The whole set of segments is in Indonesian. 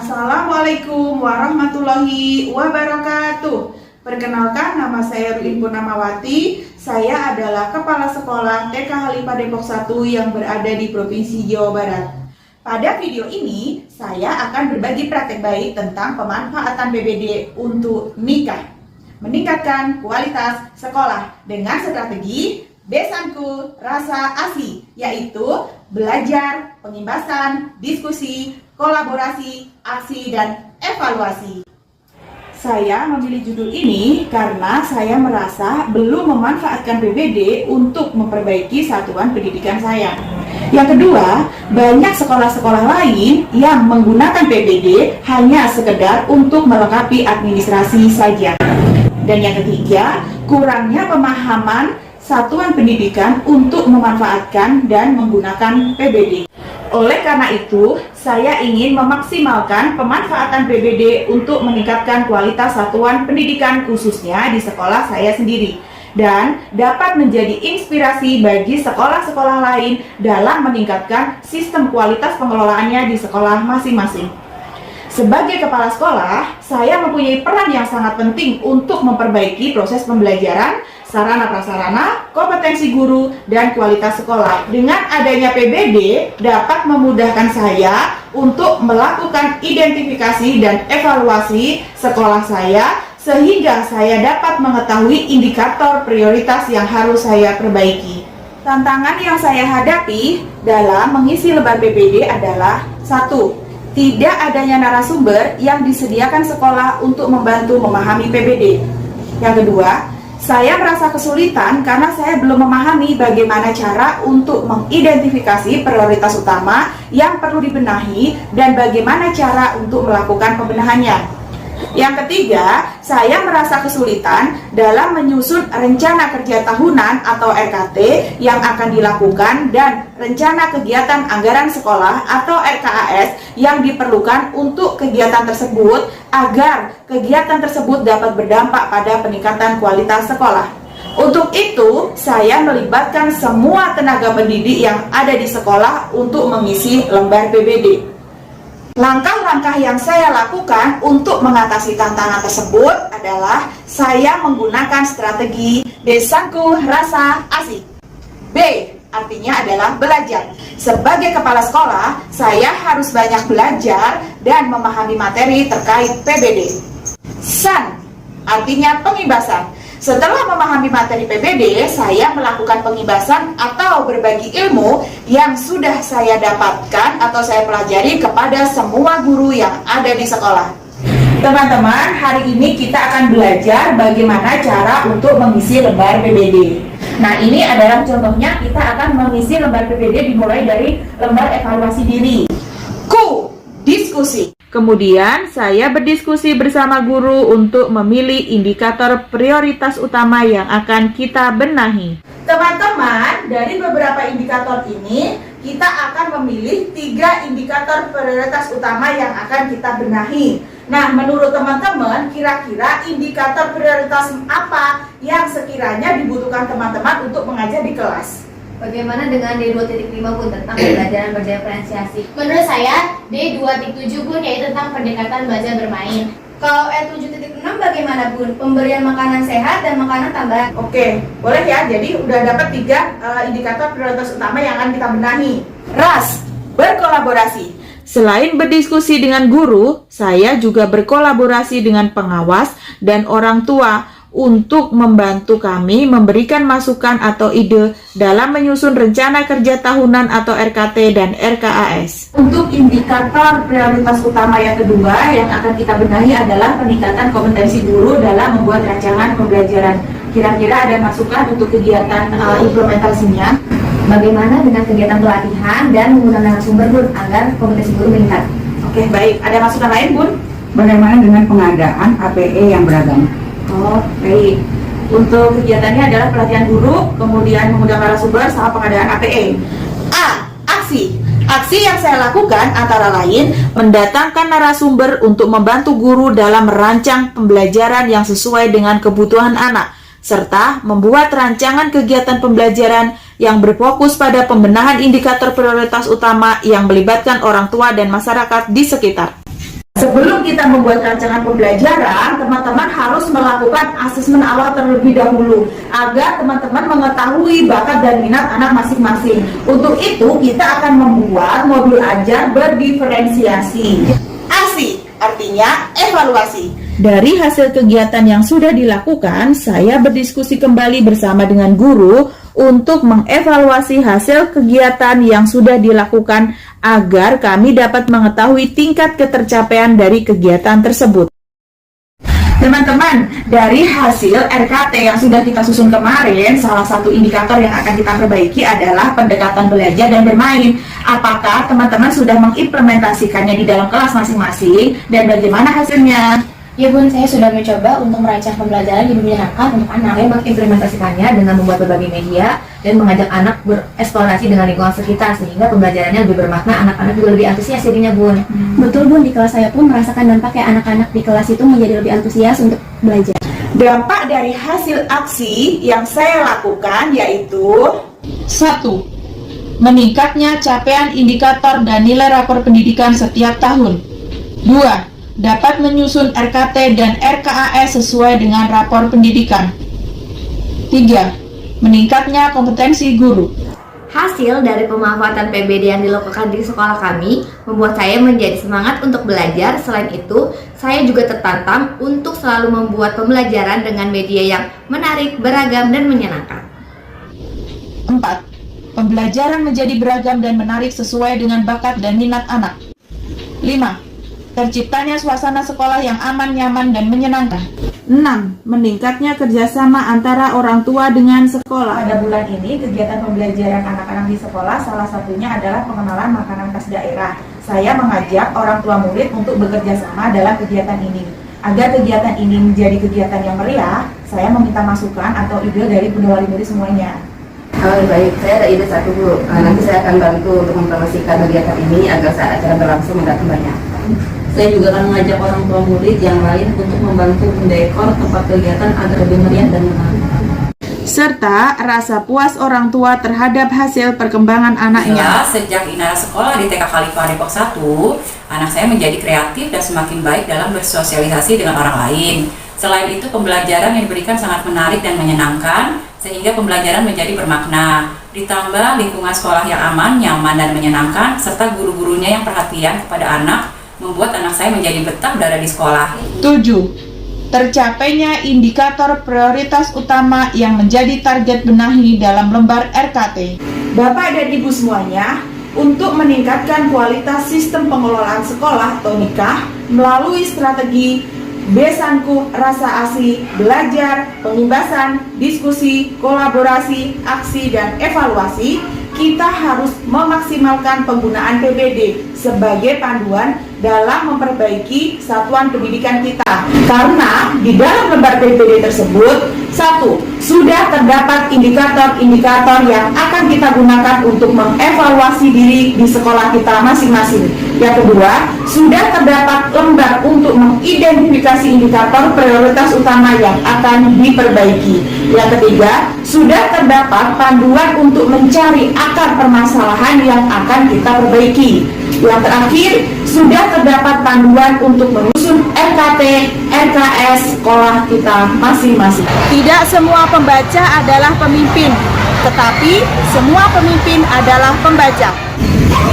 Assalamualaikum warahmatullahi wabarakatuh. Perkenalkan, nama saya Ruin Purnamawati. Saya adalah Kepala Sekolah TK Halimah Depok 1 yang berada di Provinsi Jawa Barat. Pada video ini, saya akan berbagi praktek baik tentang pemanfaatan PBD untuk nikah, meningkatkan kualitas sekolah dengan strategi Besanku Rasa ASI, yaitu belajar, pengimbasan, diskusi, kolaborasi, aksi, dan evaluasi. Saya memilih judul ini karena saya merasa belum memanfaatkan PBD untuk memperbaiki satuan pendidikan saya. Yang kedua, banyak sekolah-sekolah lain yang menggunakan PBD hanya sekedar untuk melengkapi administrasi saja. Dan yang ketiga, kurangnya pemahaman satuan pendidikan untuk memanfaatkan dan menggunakan PBD. Oleh karena itu, saya ingin memaksimalkan pemanfaatan PBD untuk meningkatkan kualitas satuan pendidikan khususnya di sekolah saya sendiri dan dapat menjadi inspirasi bagi sekolah-sekolah lain dalam meningkatkan sistem kualitas pengelolaannya di sekolah masing-masing. Sebagai kepala sekolah, saya mempunyai peran yang sangat penting untuk memperbaiki proses pembelajaran, sarana-prasarana, kompetensi guru, dan kualitas sekolah. Dengan adanya PBD, dapat memudahkan saya untuk melakukan identifikasi dan evaluasi sekolah saya, sehingga saya dapat mengetahui indikator prioritas yang harus saya perbaiki. Tantangan yang saya hadapi dalam mengisi lembar PBD adalah 1. Tidak adanya narasumber yang disediakan sekolah untuk membantu memahami PBD. Yang kedua, saya merasa kesulitan karena saya belum memahami bagaimana cara untuk mengidentifikasi prioritas utama yang perlu dibenahi dan bagaimana cara untuk melakukan pembenahannya. Yang ketiga, saya merasa kesulitan dalam menyusun rencana kerja tahunan atau RKT yang akan dilakukan dan rencana kegiatan anggaran sekolah atau RKAS yang diperlukan untuk kegiatan tersebut agar kegiatan tersebut dapat berdampak pada peningkatan kualitas sekolah. Untuk itu, saya melibatkan semua tenaga pendidik yang ada di sekolah untuk mengisi lembar PBD. Langkah-langkah yang saya lakukan untuk mengatasi tantangan tersebut adalah saya menggunakan strategi Besanku Rasa ASI. B artinya adalah belajar. Sebagai kepala sekolah, saya harus banyak belajar dan memahami materi terkait PBD. San artinya pengimbasan. Setelah memahami materi PBD, saya melakukan pengimbasan atau berbagi ilmu yang sudah saya dapatkan atau saya pelajari kepada semua guru yang ada di sekolah. Teman-teman, hari ini kita akan belajar bagaimana cara untuk mengisi lembar PBD. Nah, ini adalah contohnya, kita akan mengisi lembar PBD dimulai dari lembar evaluasi diri. Q, diskusi. Kemudian saya berdiskusi bersama guru untuk memilih indikator prioritas utama yang akan kita benahi. Teman-teman, dari beberapa indikator ini, kita akan memilih 3 indikator prioritas utama yang akan kita benahi. Nah, menurut teman-teman, kira-kira indikator prioritas apa yang sekiranya dibutuhkan teman-teman untuk mengajar di kelas? Bagaimana dengan D2.5 Bun tentang pembelajaran berdiferensiasi? Menurut saya D2.7 Bun, yaitu tentang pendekatan belajar bermain. Kalau E7.6 bagaimana Bun? Pemberian makanan sehat dan makanan tambahan. Oke, boleh ya. Jadi udah dapat 3 indikator prioritas utama yang akan kita benahi. RAS, berkolaborasi. Selain berdiskusi dengan guru, saya juga berkolaborasi dengan pengawas dan orang tua untuk membantu kami memberikan masukan atau ide dalam menyusun rencana kerja tahunan atau RKT dan RKAS. Untuk indikator prioritas utama yang kedua yang akan kita benahi adalah peningkatan kompetensi guru dalam membuat rancangan pembelajaran. Kira-kira ada masukan untuk kegiatan implementasinya? Bagaimana dengan kegiatan pelatihan dan menggunakan narasumber Bun agar kompetensi guru meningkat? Oke, baik. Ada masukan lain, Bun? Bagaimana dengan pengadaan APE yang beragam? Oh, baik. Untuk kegiatannya adalah pelatihan guru, kemudian mengundang narasumber, sama pengadaan APE. A. Aksi. Aksi yang saya lakukan antara lain mendatangkan narasumber untuk membantu guru dalam merancang pembelajaran yang sesuai dengan kebutuhan anak, serta membuat rancangan kegiatan pembelajaran yang berfokus pada pembenahan indikator prioritas utama yang melibatkan orang tua dan masyarakat di sekitar. Sebelum kita membuat rancangan pembelajaran, teman-teman harus melakukan asesmen awal terlebih dahulu agar teman-teman mengetahui bakat dan minat anak masing-masing. Untuk itu, kita akan membuat modul ajar berdiferensiasi. ASI artinya evaluasi. Dari hasil kegiatan yang sudah dilakukan, saya berdiskusi kembali bersama dengan guru untuk mengevaluasi hasil kegiatan yang sudah dilakukan agar kami dapat mengetahui tingkat ketercapaian dari kegiatan tersebut. Teman-teman, dari hasil RKT yang sudah kita susun kemarin, salah satu indikator yang akan kita perbaiki adalah pendekatan belajar dan bermain. Apakah teman-teman sudah mengimplementasikannya di dalam kelas masing-masing dan bagaimana hasilnya? Ya Bun, saya sudah mencoba untuk merancang pembelajaran lebih menyenangkan untuk anak. Saya mengimplementasikannya dengan membuat berbagai media dan mengajak anak bereksplorasi dengan lingkungan sekitar sehingga pembelajarannya lebih bermakna, anak-anak juga lebih antusias jadinya Bun. Betul Bun, di kelas saya pun merasakan dampaknya anak-anak di kelas itu menjadi lebih antusias untuk belajar. Dampak dari hasil aksi yang saya lakukan yaitu 1. Meningkatnya capaian indikator dan nilai rapor pendidikan setiap tahun. 2. Dapat menyusun RKT dan RKAS sesuai dengan rapor pendidikan. 3. Meningkatnya kompetensi guru. Hasil dari pemanfaatan PBD yang dilakukan di sekolah kami membuat saya menjadi semangat untuk belajar. Selain itu, saya juga tertantang untuk selalu membuat pembelajaran dengan media yang menarik, beragam, dan menyenangkan. 4. Pembelajaran menjadi beragam dan menarik sesuai dengan bakat dan minat anak. 5. Terciptanya suasana sekolah yang aman, nyaman, dan menyenangkan. 6. Meningkatnya kerjasama antara orang tua dengan sekolah. Pada bulan ini, kegiatan pembelajaran anak-anak di sekolah salah satunya adalah pengenalan makanan khas daerah. Saya mengajak orang tua murid untuk bekerja sama dalam kegiatan ini. Agar kegiatan ini menjadi kegiatan yang meriah, saya meminta masukan atau ide dari bunda wali murid semuanya. Baik, saya ada ide satu Bu. Nanti saya akan bantu untuk mempromosikan kegiatan ini agar saat acara berlangsung mendatang banyak. Saya juga akan mengajak orang tua murid yang lain untuk membantu mendekor tempat kegiatan agar lebih meriah dan menarik. Serta rasa puas orang tua terhadap hasil perkembangan anaknya. Sejak Inara sekolah di TK Khalifah Depok 1, anak saya menjadi kreatif dan semakin baik dalam bersosialisasi dengan orang lain. Selain itu, pembelajaran yang diberikan sangat menarik dan menyenangkan, sehingga pembelajaran menjadi bermakna. Ditambah lingkungan sekolah yang aman, nyaman, dan menyenangkan, serta guru-gurunya yang perhatian kepada anak, membuat anak saya menjadi betah berada di sekolah. 7. Tercapainya indikator prioritas utama yang menjadi target benahi dalam lembar RKT. Bapak dan Ibu semuanya, untuk meningkatkan kualitas sistem pengelolaan sekolah atau nikah melalui strategi Besanku Rasa ASI, belajar, pengimbasan, diskusi, kolaborasi, aksi, dan evaluasi, kita harus memaksimalkan penggunaan PBD sebagai panduan dalam memperbaiki satuan pendidikan kita. Karena di dalam lembar PBD tersebut, 1. Sudah terdapat indikator-indikator yang akan kita gunakan untuk mengevaluasi diri di sekolah kita masing-masing. Yang kedua, sudah terdapat lembar untuk mengidentifikasi indikator prioritas utama yang akan diperbaiki. Yang ketiga, sudah terdapat panduan untuk mencari akar permasalahan yang akan kita perbaiki. Yang terakhir, sudah terdapat panduan untuk menyusun RKT, RKS sekolah kita masing-masing. Tidak semua pembaca adalah pemimpin, tetapi semua pemimpin adalah pembaca.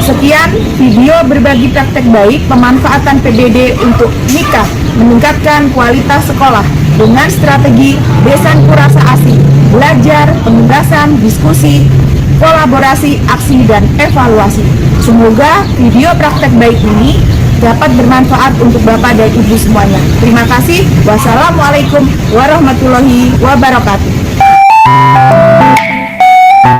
Sekian video berbagi praktek baik pemanfaatan PBD untuk nikah, meningkatkan kualitas sekolah dengan strategi Besanku Rasa ASI, belajar, pengimbasan, diskusi, kolaborasi, aksi, dan evaluasi. Semoga video praktek baik ini dapat bermanfaat untuk Bapak dan Ibu semuanya. Terima kasih. Wassalamualaikum warahmatullahi wabarakatuh.